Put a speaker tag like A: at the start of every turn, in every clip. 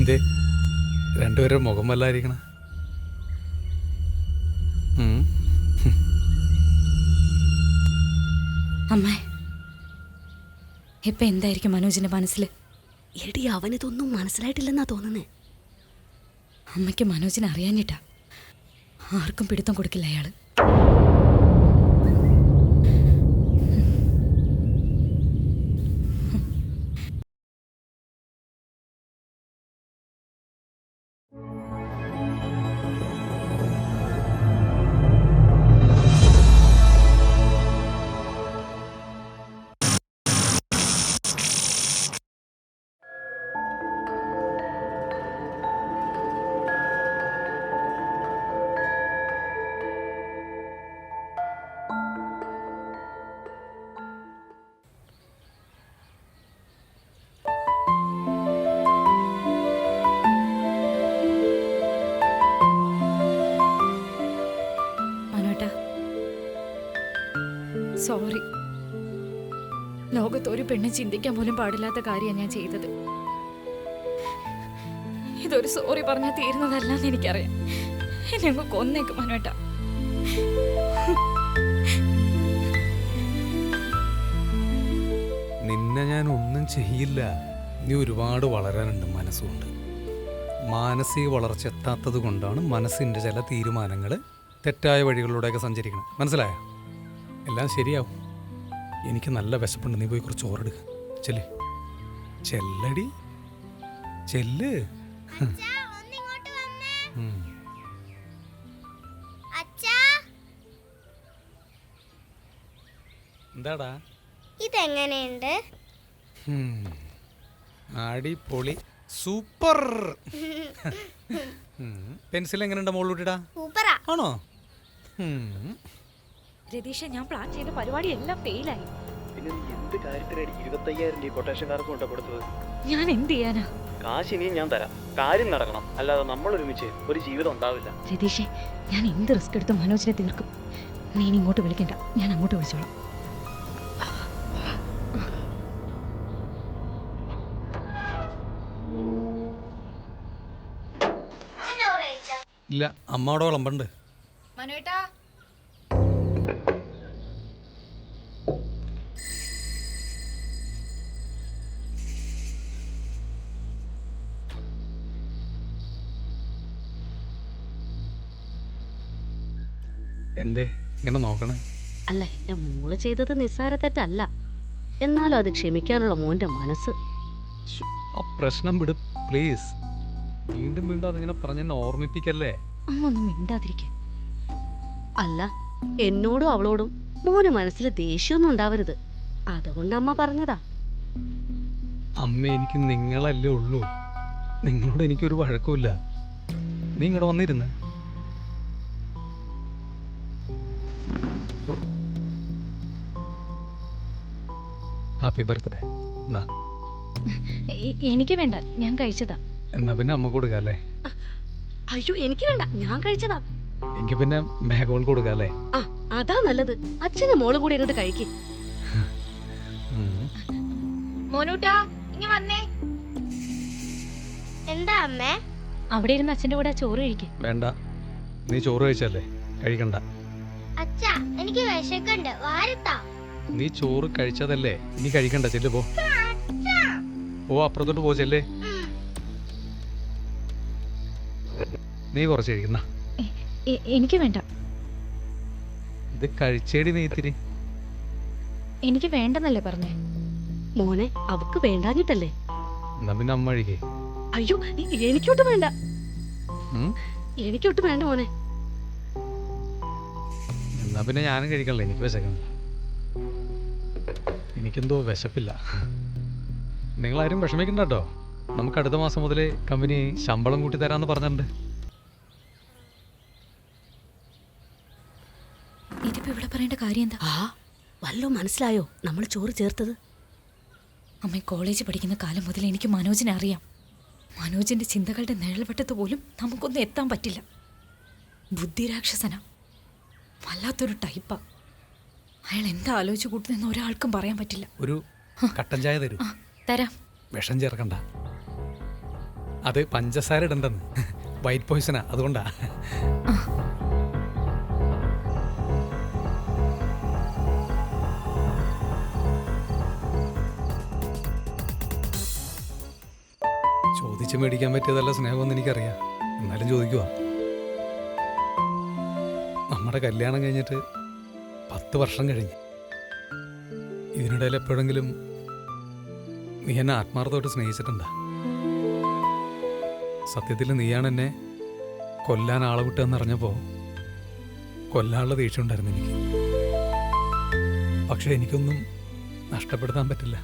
A: എന്തേ രണ്ടുപേരും മുഖം വല്ലായിരിക്കണ?
B: അമ്മേ, ഇപ്പൊ എന്തായിരിക്കും മനോജിന്റെ മനസ്സിൽ?
C: എടി, അവനിതൊന്നും മനസ്സിലായിട്ടില്ലെന്നാ തോന്നുന്നേ.
B: അമ്മയ്ക്ക് മനോജിനെ അറിയാഞ്ഞിട്ടാ. ആർക്കും പിടുത്തം കൊടുക്കില്ല അയാള്. സോറി. ലോകത്ത് ഒരു പെണ്ണ് ചിന്തിക്കാൻ പോലും പാടില്ലാത്ത കാര്യമാണ് ഞാൻ ചെയ്തത്. ഇതൊരു സോറി പറഞ്ഞാൽ തീരുന്നതല്ലെന്ന് എനിക്കറിയാം. എന്നെ അങ്ങ് കൊന്നേക്ക് മനോട്ട.
A: നിന്നെ ഞാൻ ഒന്നും ചെയ്യില്ല. നീ ഒരുപാട് വളരാനുണ്ട് മനസ്സുകൊണ്ട്. മാനസിക വളർച്ച എത്താത്തത് കൊണ്ടാണ് മനസ്സിൻ്റെ ചില തീരുമാനങ്ങൾ തെറ്റായ വഴികളിലൂടെയൊക്കെ സഞ്ചരിക്കണം. മനസ്സിലായോ? എല്ലാം ശരിയാവും. എനിക്ക് നല്ല വിശപ്പുണ്ട്. നീ പോയി കുറച്ച് ചോറെടുക്ക. ചെല്ല്, ചെല്ലടി, ചെല്ല്. എന്താടാ
D: ഇതെങ്ങനെയുണ്ട്?
A: അടിപൊളി, സൂപ്പർ. പെൻസിൽ എങ്ങനെയുണ്ട് മോളൂട്ടിടാ?
D: സൂപ്പറാ.
A: ആണോ?
B: രതീഷ, ഞാൻ പ്ലാൻ ചെയ്ത പരിപാടി എല്ലാം ഫെയിലായി.
E: പിന്നെ നീ എന്ത് കാര്യത്തിനാണ് 25,000 രൂപ കൊട്ടേഷൻകാർക്ക് കൊണ്ട കൊടുത്തത്?
B: ഞാൻ എന്ത് ചെയ്യാനാ?
E: കാശ് ഇനിയും ഞാൻ തരാം. കാര്യം നടക്കണം, അല്ലാതെ നമ്മൾ ഒരുമിച്ച് ഒരു ജീവിതം ഉണ്ടാവില്ല.
B: രതീഷേ, ഞാൻ എന്ത് റിസ്ക് എടുത്ത് മനോജിനെ തീർക്കും. നീ ഇനി ഇങ്ങോട്ട് വിളിക്കണ്ട, ഞാൻ അങ്ങോട്ട് വിളിച്ചോളാം.
A: ഇല്ല, അമ്മ അവിടെ വിളമ്പുണ്ട്.
B: മനോട്ടാ,
A: എന്തേ ഇങ്ങനെ നോക്കണേ?
C: അല്ല, എന്റെ മോള് ചെയ്തത് നിസ്സാര തെറ്റല്ല. എന്നാലും അത് ക്ഷമിക്കാനുള്ള മോന്റെ മനസ്സ്.
A: ആ പ്രശ്നം വിട് പ്ലീസ്. വീണ്ടും വീണ്ടും അതിങ്ങനെ പറഞ്ഞെന്നെ ഓർമ്മിപ്പിക്കല്ലേ.
B: അമ്മ ഒന്നും മിണ്ടാതിരിക്കെ.
C: അല്ല, എന്നോടും അവളോടും മോന് മനസ്സിൽ ദേഷ്യമൊന്നും ഉണ്ടാവരുത്. അതുകൊണ്ട് അമ്മ പറഞ്ഞതാ.
A: അമ്മ, എനിക്ക് നിങ്ങളല്ലേ ഉള്ളൂ. നിങ്ങളോട് എനിക്കൊരു വഴക്കുമില്ല. നീ ഇങ്ങോട്ട് വന്നിരുന്ന്. Happy birthday. എന്നാ
B: എനിക്ക് വേണ്ട, ഞാൻ കഴിച്ചതാ.
A: എന്നാ പിന്നെ അമ്മ കൊടുക്കാല്ലേ?
C: അയ്യോ, എനിക്ക് വേണ്ട, ഞാൻ കഴിച്ചതാ.
A: എനിക്ക് പിന്നെ മേഘോൾ കൊടുക്കാല്ലേ?
C: ആ, അതാ നല്ലത്. അച്ഛനും മോളും കൂടി അങ്ങോട്ട് കഴിക്കും.
B: മോനൂട്ടാ, ഇങ്ങ് വന്നേ.
D: എന്താ അമ്മേ?
B: അവിടെ ഇരുന്ന് അച്ഛൻ്റെ കൂടെ ചോറ് കഴിക്കും.
A: വേണ്ട, നീ ചോറ് കഴിച്ചല്ലേ, കഴിക്കണ്ട.
D: അച്ഛാ, എനിക്ക് വിശക്കുണ്ട്, വാരത്താ.
A: നീ ചോറ് കഴിച്ചതല്ലേ, നീ കഴിക്കണ്ട. ചെല്ല്, പോ. ഓ, അപ്പുറത്തോട്ട് പോ, ചെല്ലേ. നീ കുറച്ച് കഴിക്കുന്ന.
B: എനിക്ക് വേണ്ട.
A: ഇത് കഴിച്ചേടി നീ ഇത്തിരി.
B: എനിക്ക് വേണ്ടെന്നല്ലേ പറഞ്ഞേ?
C: മോനെ, അവക്ക് വേണ്ടാഞ്ഞിട്ടല്ലേ?
A: എന്നാ പിന്നെ അമ്മ കഴിക്കേ.
C: അയ്യോ, എനിക്കൊട്ടും വേണ്ട. എനിക്കൊട്ടും വേണ്ട മോനെ.
A: എന്നാ പിന്നെ ഞാനും കഴിക്കണല്ലോ, എനിക്ക് വിശക്കണം. എനിക്കെന്തോ വിശപ്പില്ല. നിങ്ങളാരും വിഷമിക്കണ്ട കേട്ടോ. നമുക്ക് അടുത്ത മാസം മുതലേ കമ്പനി ശമ്പളം കൂട്ടി തരാമെന്ന് പറഞ്ഞിട്ടുണ്ട്.
B: ഇതിപ്പോ ഇവിടെ പറയേണ്ട കാര്യം എന്താ?
C: വല്ലോ മനസ്സിലായോ നമ്മൾ ചോറ് ചേർത്തത്?
B: അമ്മ, കോളേജ് പഠിക്കുന്ന കാലം മുതൽ എനിക്ക് മനോജിനെ അറിയാം. മനോജിന്റെ ചിന്തകളുടെ നിഴൽവട്ടത്ത് പോലും നമുക്കൊന്നും എത്താൻ പറ്റില്ല. ബുദ്ധിരാക്ഷസന, വല്ലാത്തൊരു ടൈപ്പാ. അയാൾ എന്താ ആലോചിച്ച് കൂട്ടുന്നെന്ന് ഒരാൾക്കും പറയാൻ പറ്റില്ല.
A: ഒരു കട്ടൻ ചായ തരൂ.
B: തരാം.
A: വിഷം ചേർക്കണ്ട. അത് പഞ്ചസാര ഇടണ്ടെന്ന്, വൈറ്റ് പോയ്സണാ, അതുകൊണ്ടാ. ചോദിച്ച് മേടിക്കാൻ പറ്റിയതല്ല സ്നേഹമെന്ന് എനിക്കറിയാം, എന്നാലും ചോദിക്കുക. നമ്മുടെ കല്യാണം കഴിഞ്ഞിട്ട് 10 വർഷം കഴിഞ്ഞ്. ഇതിനിടയിൽ എപ്പോഴെങ്കിലും നീ എന്നെ ആത്മാർത്ഥമായിട്ട് സ്നേഹിച്ചിട്ടുണ്ടാ? സത്യത്തിൽ നീയാണ് എന്നെ കൊല്ലാൻ ആളെ വിട്ടതെന്നറിഞ്ഞപ്പോൾ കൊല്ലാനുള്ള ദേഷ്യം ഉണ്ടായിരുന്നു എനിക്ക്. പക്ഷെ എനിക്കൊന്നും നഷ്ടപ്പെടുത്താൻ പറ്റില്ല.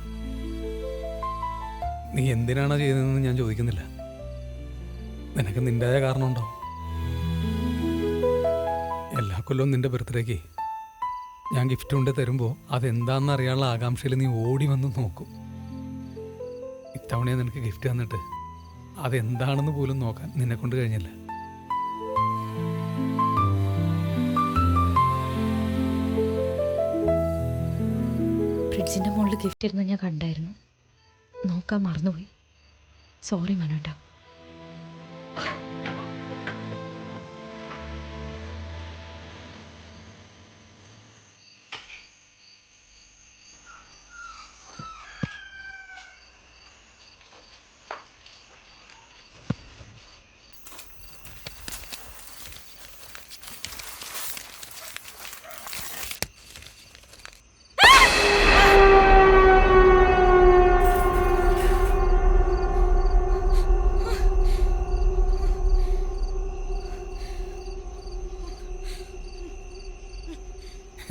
A: നീ എന്തിനാണോ ചെയ്തതെന്ന് ഞാൻ ചോദിക്കുന്നില്ല. നിനക്ക് നിൻ്റെതായ കാരണമുണ്ടോ? എല്ലാ കൊല്ലവും നിൻ്റെ ബർത്ത്ഡേക്ക് ഞാൻ ഗിഫ്റ്റ് കൊണ്ട് തരുമ്പോൾ അതെന്താണെന്ന് അറിയാനുള്ള ആകാംക്ഷയിൽ നീ ഓടി വന്ന് നോക്കും. ഇത്തവണ നിനക്ക് ഗിഫ്റ്റ് തന്നിട്ട് അതെന്താണെന്ന് പോലും നോക്കാൻ നിന്നെക്കൊണ്ട് കഴിഞ്ഞില്ല.
B: ഫ്രിഡ്ജിന്റെ മുകളിൽ ഗിഫ്റ്റ് ഇരുന്ന് ഞാൻ കണ്ടായിരുന്നു, നോക്കാൻ മറന്നുപോയി. സോറി മനോട്ടാ.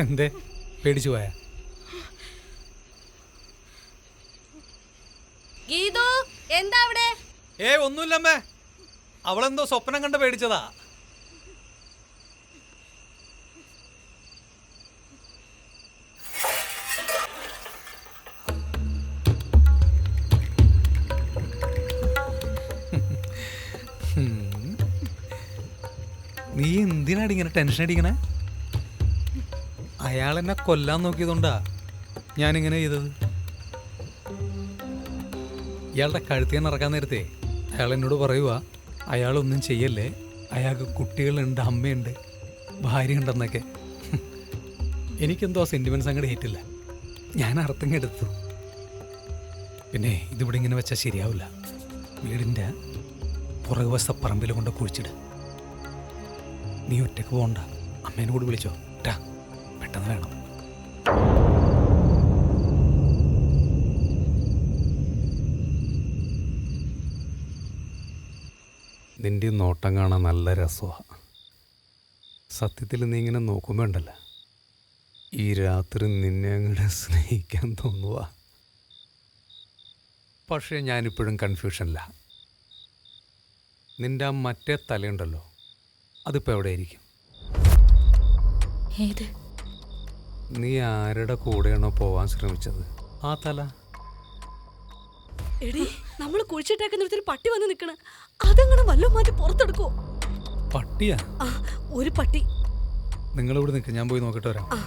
A: എന്തേ പേടിച്ചു പോയാ?
F: ഗീതു എന്താ അവിടെ?
A: ഒന്നുമില്ലമ്മേ, അവളെന്തോ സ്വപ്നം കണ്ട് പേടിച്ചതാ. നീ എന്തിനാടി ഇങ്ങനെ ടെൻഷൻ അടിക്കണേ? അയാളെന്നെ കൊല്ലാൻ നോക്കിയതുകൊണ്ടാ ഞാനിങ്ങനെ ചെയ്തത്. ഇയാളുടെ കഴുത്തിയാൻ ഇറക്കാൻ നേരത്തെ അയാൾ എന്നോട് പറയുക, അയാളൊന്നും ചെയ്യല്ലേ, അയാൾക്ക് കുട്ടികളുണ്ട്, അമ്മയുണ്ട്, ഭാര്യ ഉണ്ടെന്നൊക്കെ. എനിക്കെന്തോ സെൻറ്റിമെൻറ്റ്സ് അങ്ങോട്ട് ഏറ്റില്ല. ഞാൻ അർത്ഥങ്ങെടുത്തു. പിന്നെ ഇതിവിടെ ഇങ്ങനെ വെച്ചാൽ ശരിയാവില്ല. വീടിൻ്റെ പുറകുവശത്തെ പറമ്പിൽ കൊണ്ട് കുഴിച്ചിട്. നീ ഒറ്റക്ക് പോകണ്ട, അമ്മേനെ കൂടി വിളിച്ചോ ട്ടാ, പെട്ടെന്ന് വേണം. നിൻ്റെ നോട്ടം കാണാൻ നല്ല രസമാണ്. സത്യത്തിൽ നീ ഇങ്ങനെ നോക്കുമ്പോൾ ഉണ്ടല്ലോ, ഈ രാത്രി നിന്നെ അങ്ങോട്ട് സ്നേഹിക്കാൻ തോന്നുക. പക്ഷേ ഞാനിപ്പോഴും കൺഫ്യൂഷനില്ല. നിൻ്റെ ആ മറ്റേ തലയുണ്ടല്ലോ, അതിപ്പോൾ എവിടെയായിരിക്കും?
B: ഏത്?
A: നീ ആരുടെ കൂടെയാണോ പോവാൻ ശ്രമിച്ചത് ആ തല?
F: എടി, നമ്മൾ കുഴിച്ചിട്ടേക്കുന്നിടത്തൊരു പട്ടി വന്ന് നിക്കണ, അതങ്ങനെ വല്ലോ മാറ്റി പുറത്തെടുക്കോ?
A: പട്ടിയാ?
F: ഒരു പട്ടി.
A: നിങ്ങളിവിടെ നിൽക്ക്, ഞാൻ പോയി നോക്കിയിട്ട് വരാം.
F: ആ